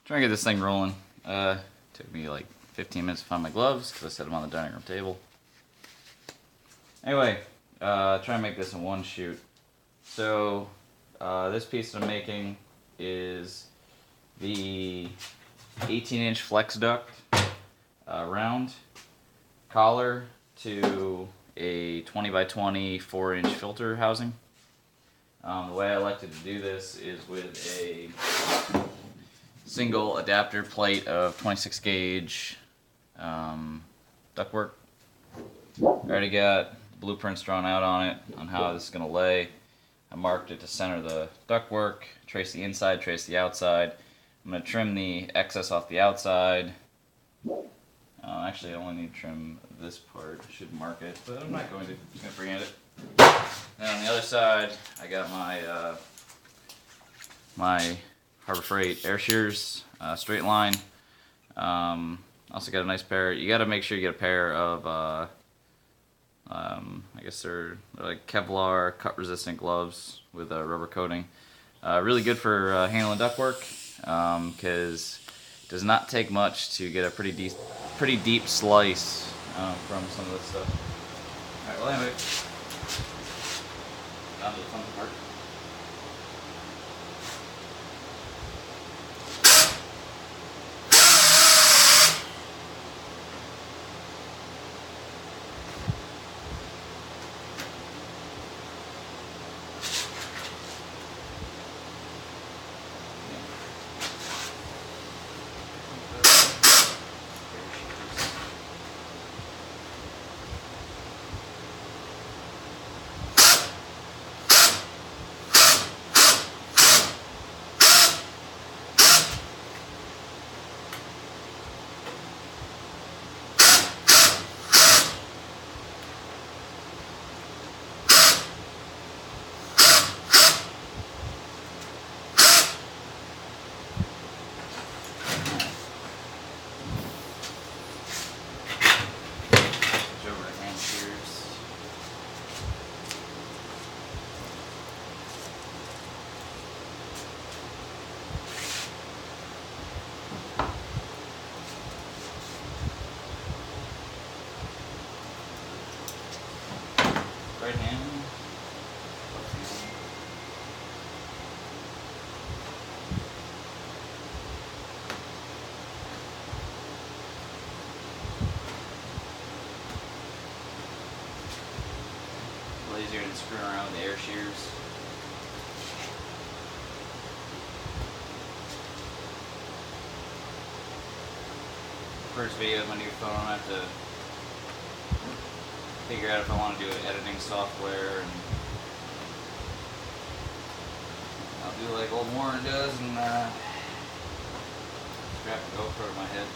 Trying to get this thing rolling. Took me like 15 minutes to find my gloves because I set them on the dining room table. Anyway, try and make this in one shoot. So this piece that I'm making is the 18-inch flex duct round collar to a 20x20 4-inch filter housing. The way I elected to do this is with a single adapter plate of 26 gauge ductwork. I already got blueprints drawn out on it on how this is going to lay. I marked it to center the ductwork, trace the inside, trace the outside. I'm going to trim the excess off the outside. Actually, I only need to trim this part. I should mark it, but I'm not going to. I'm just going to freehand it. And on the other side, I got my my Harbor Freight air shears, straight line. Also got a nice pair. You got to make sure you get a pair of I guess they're like Kevlar cut resistant gloves with a rubber coating. Really good for handling ductwork because it does not take much to get a pretty deep slice from some of this stuff. Alright, well anyway, down to the fun part. Right hand. A little easier than screwing around with the air shears. First video with my new phone, I have to figure out if I want to do editing software, and I'll do like old Warren does and strap a GoPro to my head.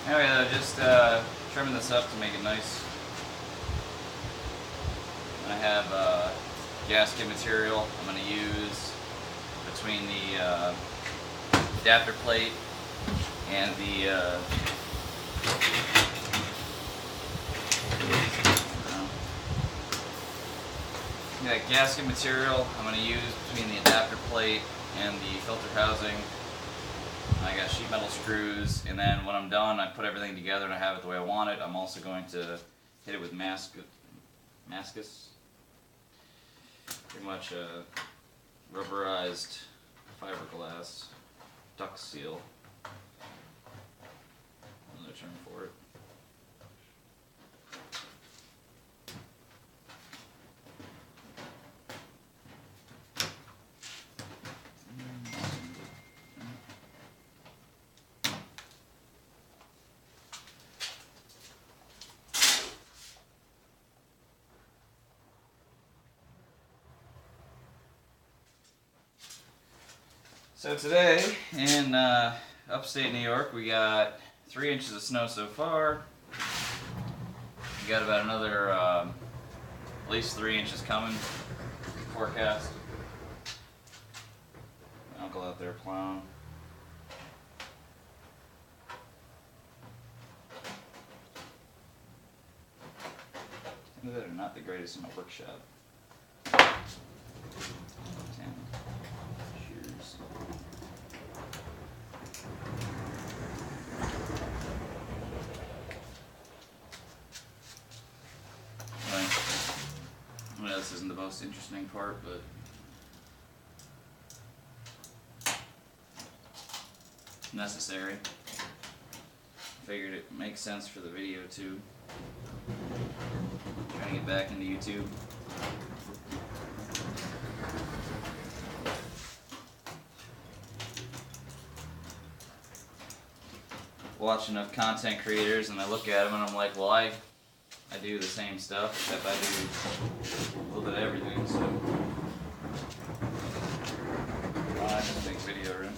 Anyway, though, just trimming this up to make it nice. I have gasket material I'm going to use between the adapter plate and the gasket material I'm going to use between the adapter plate and the filter housing. I got sheet metal screws, and then when I'm done, I put everything together and I have it the way I want it. I'm also going to hit it with mascus, pretty much a rubberized fiberglass duct seal. Another term for it. So today in upstate New York we got 3 inches of snow so far. We got about another at least 3 inches coming. Forecast. Uncle out there plowing. Things that are not the greatest in a workshop. Shears. Well, this isn't the most interesting part, but necessary. Figured it makes sense for the video too. Trying to get back into YouTube. Watch enough content creators and I look at them and I'm like, well, I do the same stuff, except I do a little bit of everything, so I just make video room.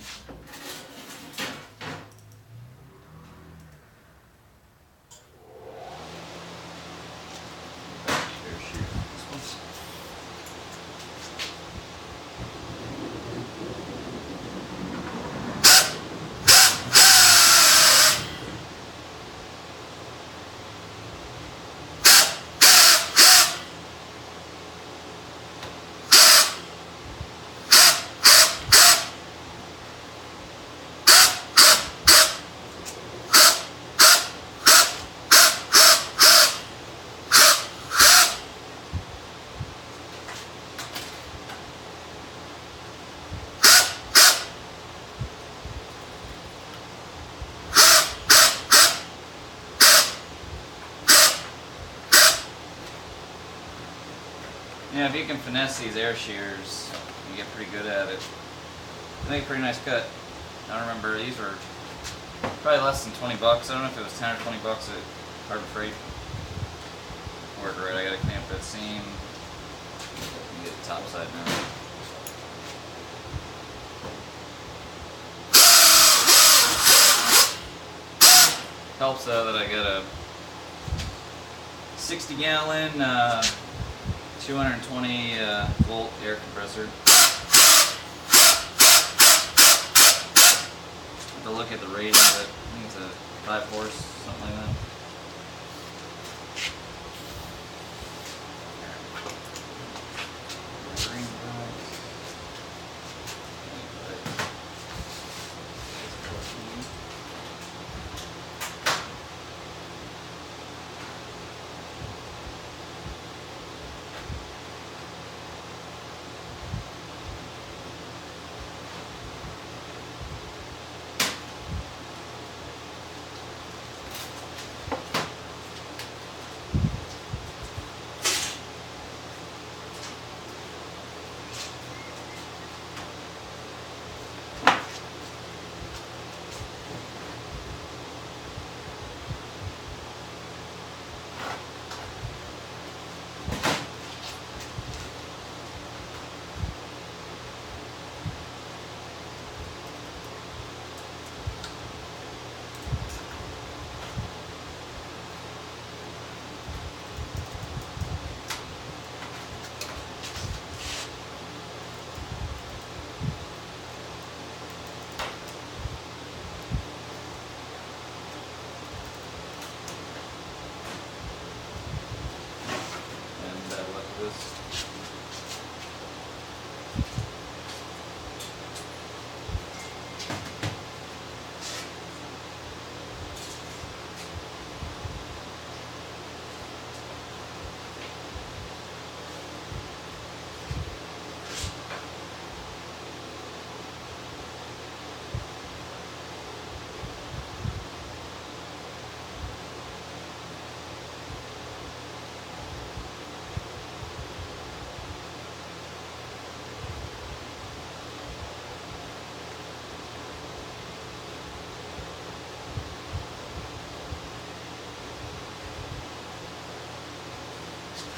Yeah, if you can finesse these air shears, you get pretty good at it. They make a pretty nice cut. I don't remember, these were probably less than 20 bucks. I don't know if it was 10 or 20 bucks at Harbor Freight. Work right, I gotta clean up that seam. Get the top side now. Helps that I got a 60-gallon 220 volt air compressor. Have to look at the rating of it. I think it's a 5 horse, something like that.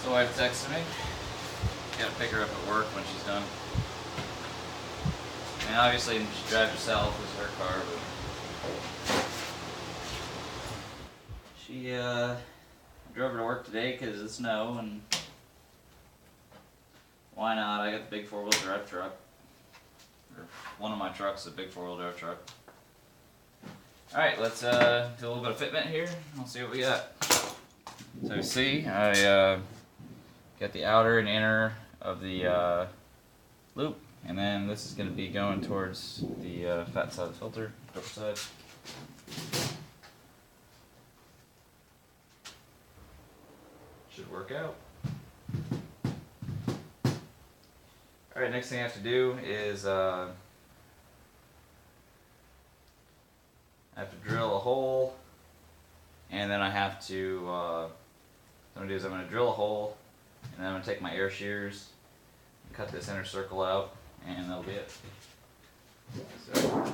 So wife texted me. Gotta pick her up at work when she's done. I mean, obviously she drives herself, it's her car, but She drove her to work today because of the snow, and why not? I got the big 4-wheel drive truck. Or one of my trucks is a big 4-wheel drive truck. Alright, let's do a little bit of fitment here. We'll see what we got. So you see, I got the outer and inner of the loop, and then this is going to be going towards the fat side of the filter, upper side. Should work out. Alright, next thing I have to do is I have to drill a hole, and then I have to, what I'm going to do is I'm going to drill a hole, and then I'm going to take my air shears, and cut this inner circle out, and that'll be it. So,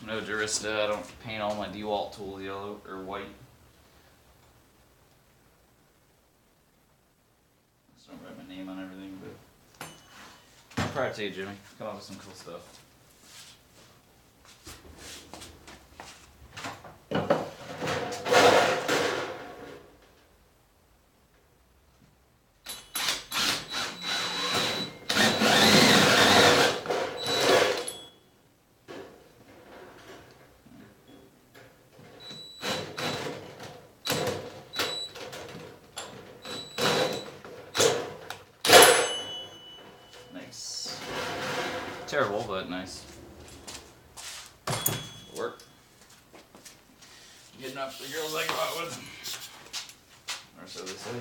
no Durista, I don't paint all my DeWalt tools yellow or white. I don't write my name on everything, but I'm proud to you, Jimmy. Come up with some cool stuff. Nice. Terrible, but nice. Work. Getting up the girls I go out with. Or so they say.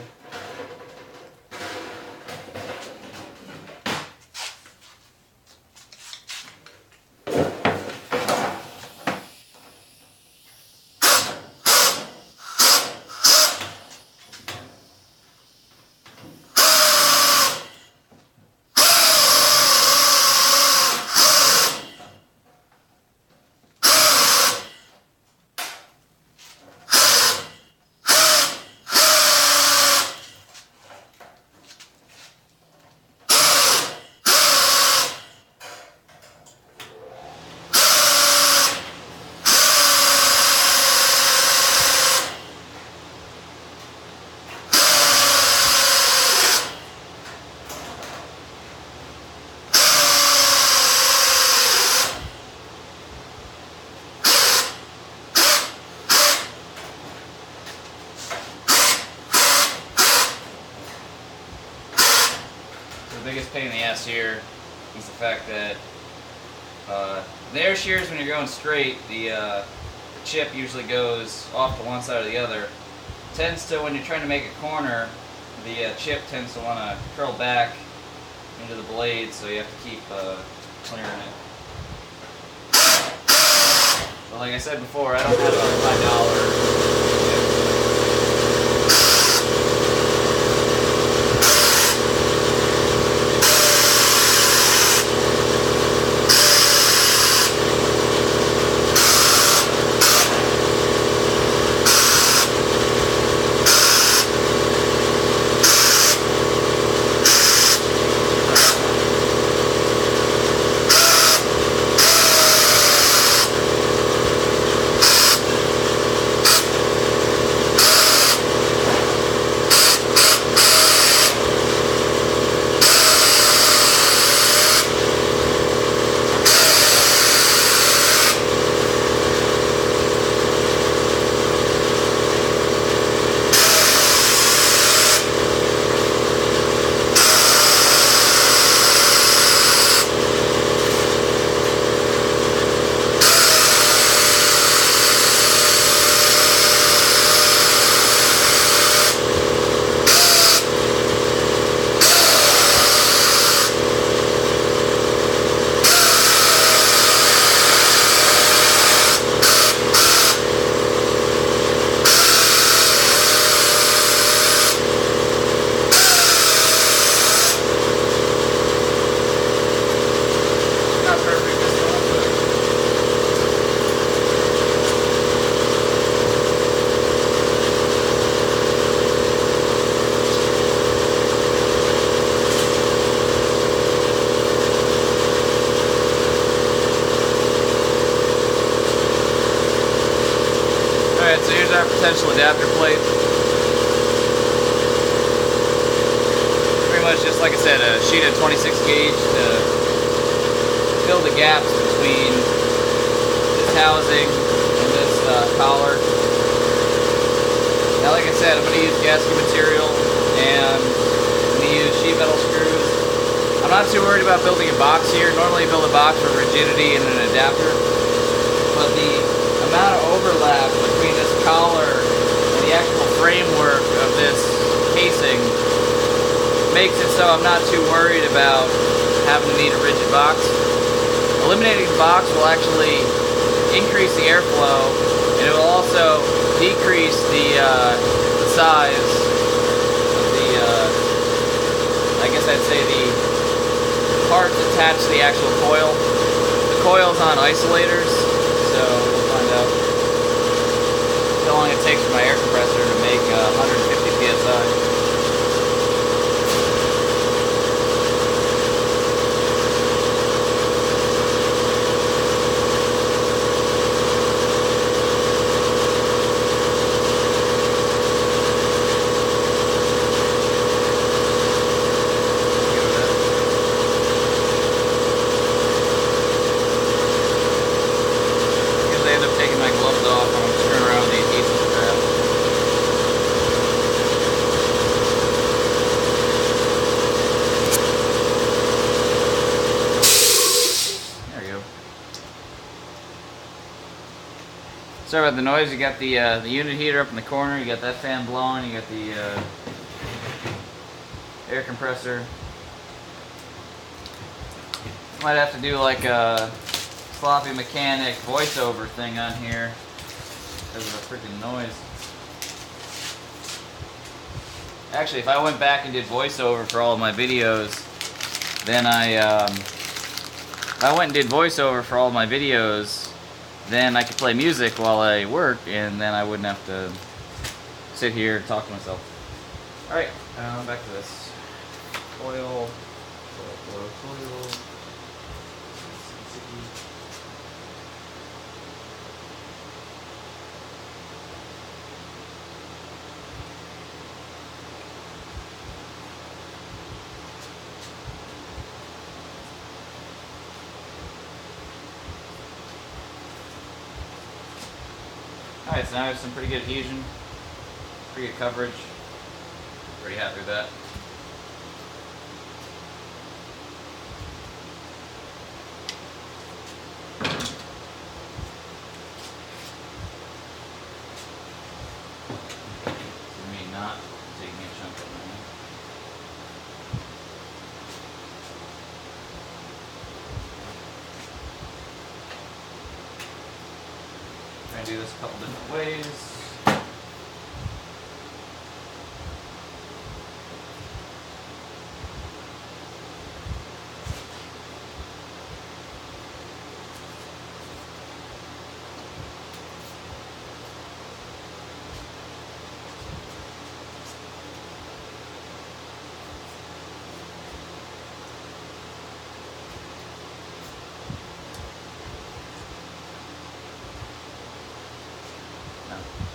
The biggest pain in the ass here is the fact that the air shears, when you're going straight, the chip usually goes off to one side or the other. Tends to, when you're trying to make a corner, the chip tends to want to curl back into the blade, so you have to keep clearing it. But like I said before, I don't have a $5 chip. so here's our potential adapter plate. Pretty much just like I said, a sheet of 26 gauge to fill the gaps between this housing and this collar. Now like I said, I'm going to use gasket material and I'm going to use sheet metal screws. I'm not too worried about building a box here. Normally I build a box for rigidity and an adapter, but the amount of overlap between this collar and the actual framework of this casing makes it so I'm not too worried about having to need a rigid box. Eliminating the box will actually increase the airflow, and it will also decrease the size of the, I guess I'd say the parts attached to the actual coil. The coil's on isolators, so we'll find out how long it takes for my air compressor to make 150 psi. Sorry about the noise. You got the unit heater up in the corner. You got that fan blowing. You got the air compressor. Might have to do like a sloppy mechanic voiceover thing on here because of the freaking noise. Actually, if I went back and did voiceover for all of my videos, then then I could play music while I work, and then I wouldn't have to sit here and talk to myself. Alright, back to this. Coil. Alright, so now I have some pretty good adhesion, pretty good coverage. Pretty happy with that. For me, not taking a chunk of my neck. Try and do this a couple different ways.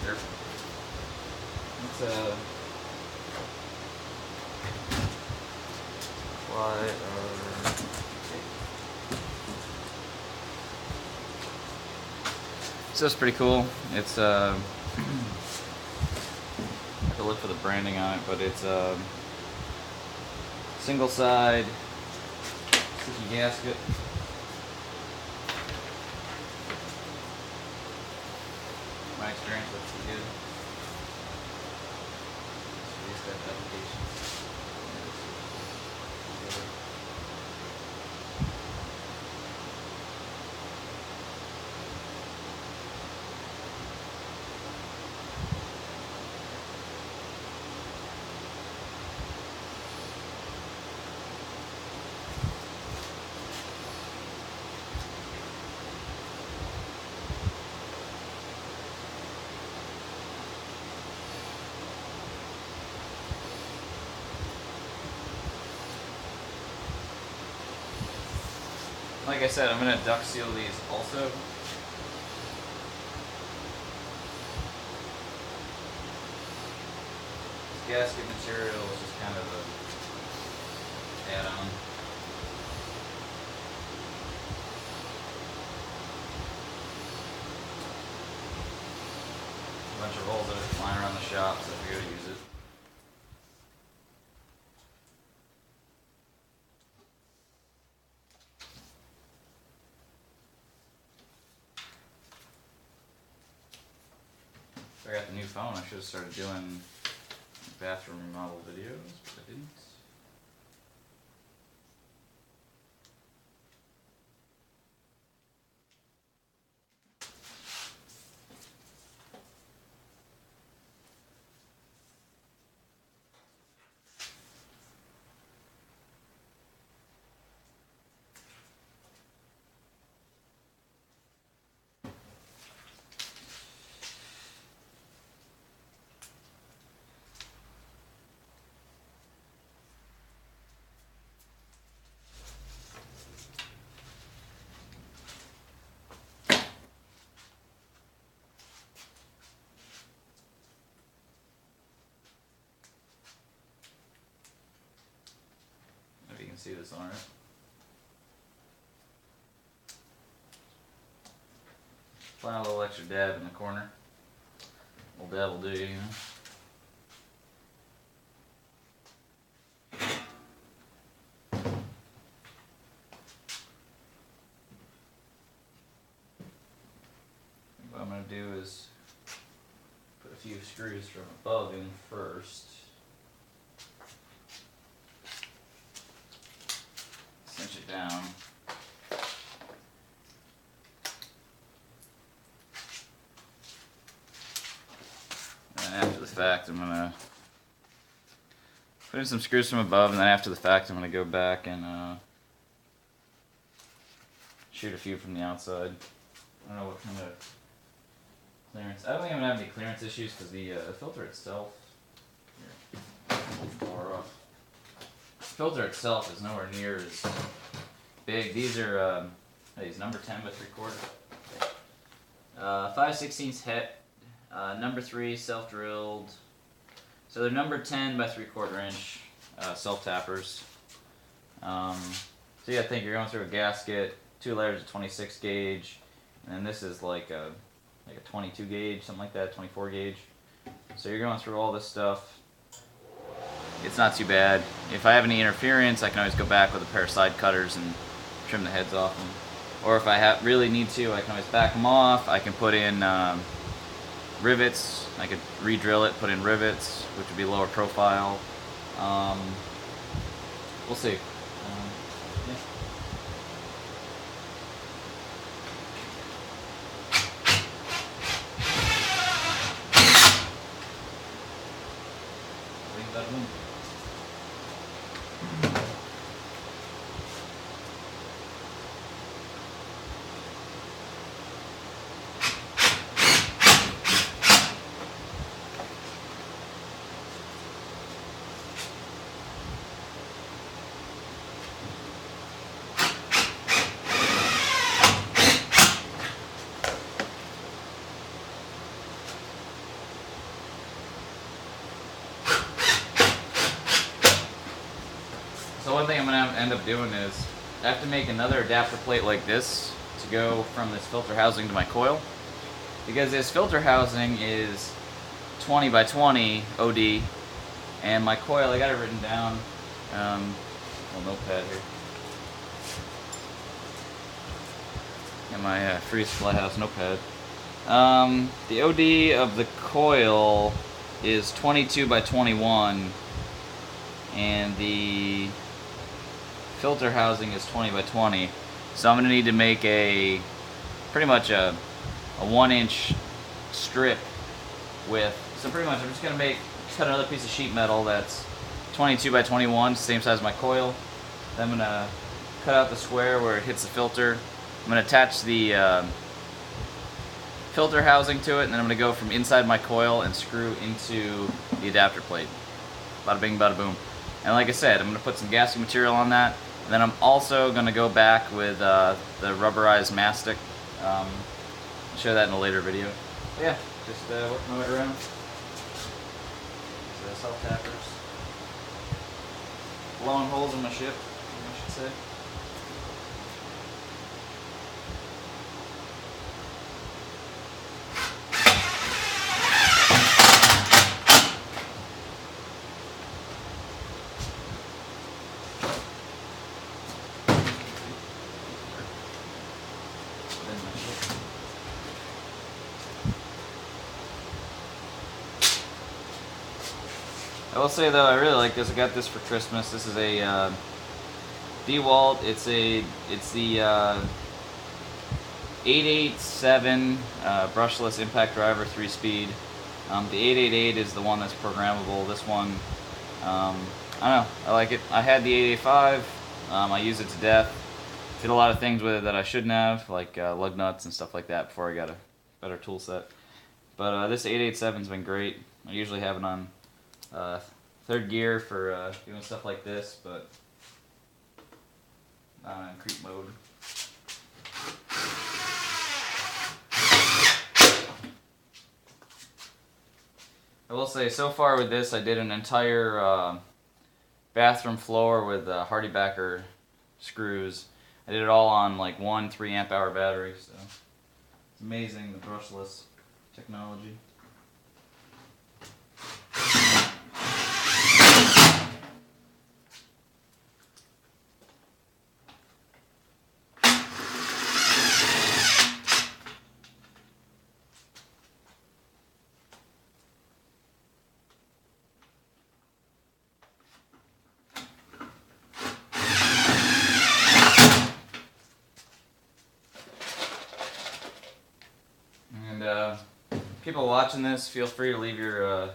Sure. Let's apply our tape. So it's pretty cool. It's I have to look for the branding on it, but it's single side sticky gasket. My experience looks pretty good. So these type of applications. Like I said, I'm going to duct seal these also. gasket material is just kind of a add-on. A bunch of rolls that are flying around the shop, so I figured to use it. If I got the new phone, I should have started doing bathroom remodel videos, but I didn't. Maybe you can see this on it. Apply a little extra dab in the corner. A little dab will do, you know. What I'm going to do is put a few screws from above in first. Cinch it down. And after the fact, I'm going to put in some screws from above, and then after the fact, I'm going to go back and shoot a few from the outside. I don't know what kind of clearance. I don't think I'm going to have any clearance issues because the filter itself, filter itself is nowhere near as big. These are number 10 by 3/4. 5/16 head, number 3 self-drilled. So they're number 10 by 3/4 inch self-tappers. So yeah, I think you're going through a gasket, 2 layers of 26 gauge, and then this is like a 22 gauge, something like that, 24 gauge. So you're going through all this stuff. It's not too bad. If I have any interference, I can always go back with a pair of side cutters and trim the heads off them. Or if I really need to, I can always back them off. I can put in rivets. I could re-drill it, put in rivets, which would be lower profile. We'll see. Yeah. So one thing I'm going to end up doing is I have to make another adapter plate like this to go from this filter housing to my coil, because this filter housing is 20 by 20 OD, and my coil, I got it written down, little notepad here. Got my Freeze Flyhouse notepad. The OD of the coil is 22 by 21, and the filter housing is 20 by 20. So I'm going to need to make pretty much a 1-inch strip with, so pretty much I'm just going to cut another piece of sheet metal that's 22 by 21, same size as my coil. Then I'm going to cut out the square where it hits the filter. I'm going to attach the filter housing to it, and then I'm going to go from inside my coil and screw into the adapter plate. Bada bing, bada boom. And like I said, I'm going to put some gasket material on that. And then I'm also going to go back with the rubberized mastic. I'll show that in a later video. But yeah, just working my way around. So self-tappers. Blowing holes in my ship, I should say. I will say though, I really like this. I got this for Christmas. This is a DeWalt. It's the 887 brushless impact driver 3-speed. The 888 is the one that's programmable. This one, I don't know. I like it. I had the 885. I use it to death. Did a lot of things with it that I shouldn't have, like lug nuts and stuff like that, before I got a better tool set. But this 887's been great. I usually have it on third gear for doing stuff like this, but not in creep mode. I will say, so far with this, I did an entire bathroom floor with Hardybacker screws. I did it all on like one 3 amp hour battery, so it's amazing, the brushless technology. People watching this, feel free to leave your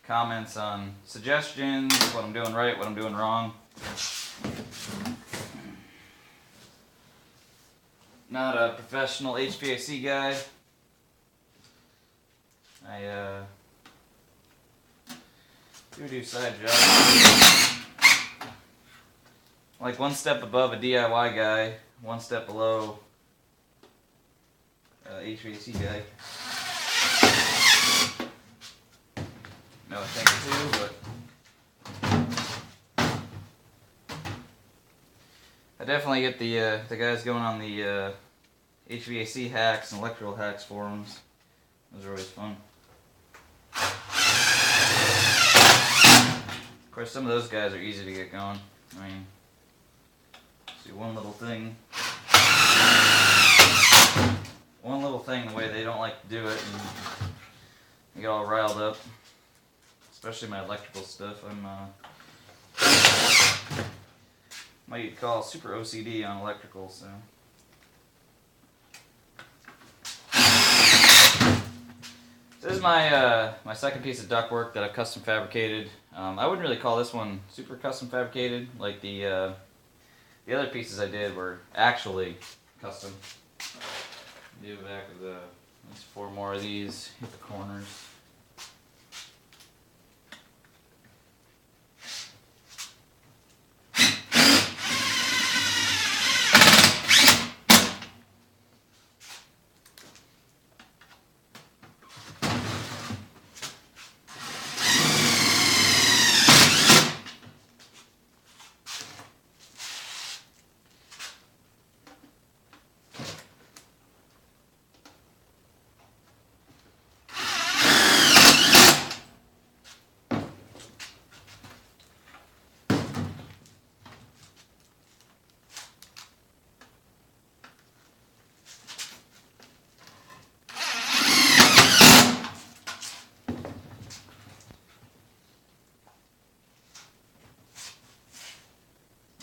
comments on suggestions, what I'm doing right, what I'm doing wrong. Not a professional HVAC guy. I do side jobs. Like one step above a DIY guy, one step below HVAC guy. No, thank you, but I definitely get the guys going on the HVAC hacks and electrical hacks forums. Those are always fun. Of course, some of those guys are easy to get going. I mean, see one little thing, the way they don't like to do it, and they get all riled up. Especially my electrical stuff. I'm what you'd call super OCD on electrical, so. This is my my second piece of ductwork that I've custom fabricated. I wouldn't really call this one super custom fabricated. Like the other pieces I did were actually custom. Do back with at least 4 more of these. Hit the corners.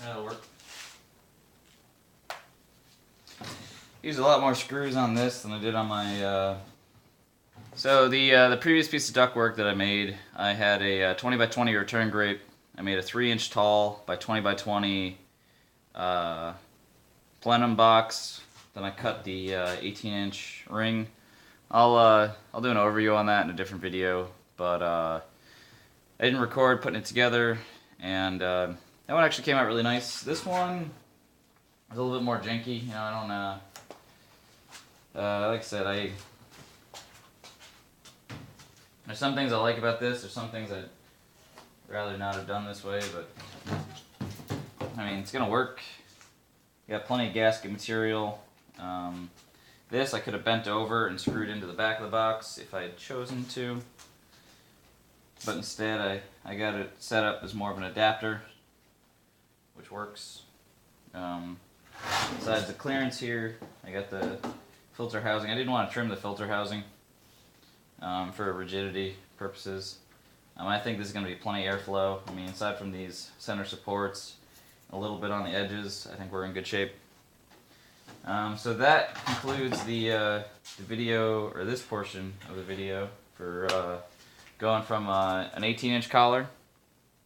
That'll work. Used a lot more screws on this than I did on my. So the previous piece of ductwork that I made, I had a 20x20 return grate. I made a 3-inch tall by 20x20 plenum box. Then I cut the 18-inch ring. I'll do an overview on that in a different video, but I didn't record putting it together, and that one actually came out really nice. This one is a little bit more janky. You know, I don't like I said, There's some things I like about this. There's some things I'd rather not have done this way, but I mean, it's gonna work. You got plenty of gasket material. This I could have bent over and screwed into the back of the box if I had chosen to, but instead I got it set up as more of an adapter, which works. Besides the clearance here, I got the filter housing. I didn't want to trim the filter housing for rigidity purposes. I think this is going to be plenty of airflow. I mean, aside from these center supports, a little bit on the edges, I think we're in good shape. So that concludes the video, or this portion of the video, for going from an 18-inch collar,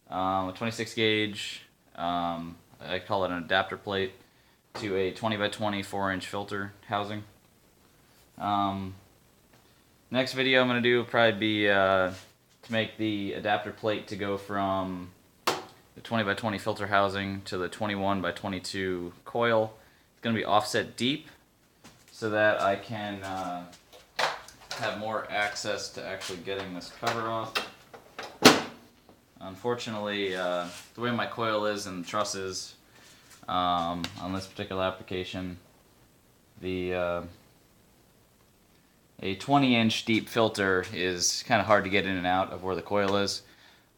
a 26 gauge, I call it an adapter plate, to a 20x20 4-inch filter housing. Next video I'm going to do will probably be to make the adapter plate to go from the 20x20 filter housing to the 21x22 coil. It's going to be offset deep so that I can have more access to actually getting this cover off. Unfortunately, the way my coil is and trusses on this particular application, a 20-inch deep filter is kind of hard to get in and out of where the coil is.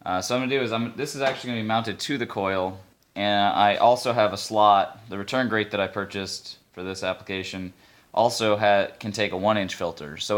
So what I'm going to do is, this is actually going to be mounted to the coil, and I also have a slot. The return grate that I purchased for this application also can take a 1-inch filter. So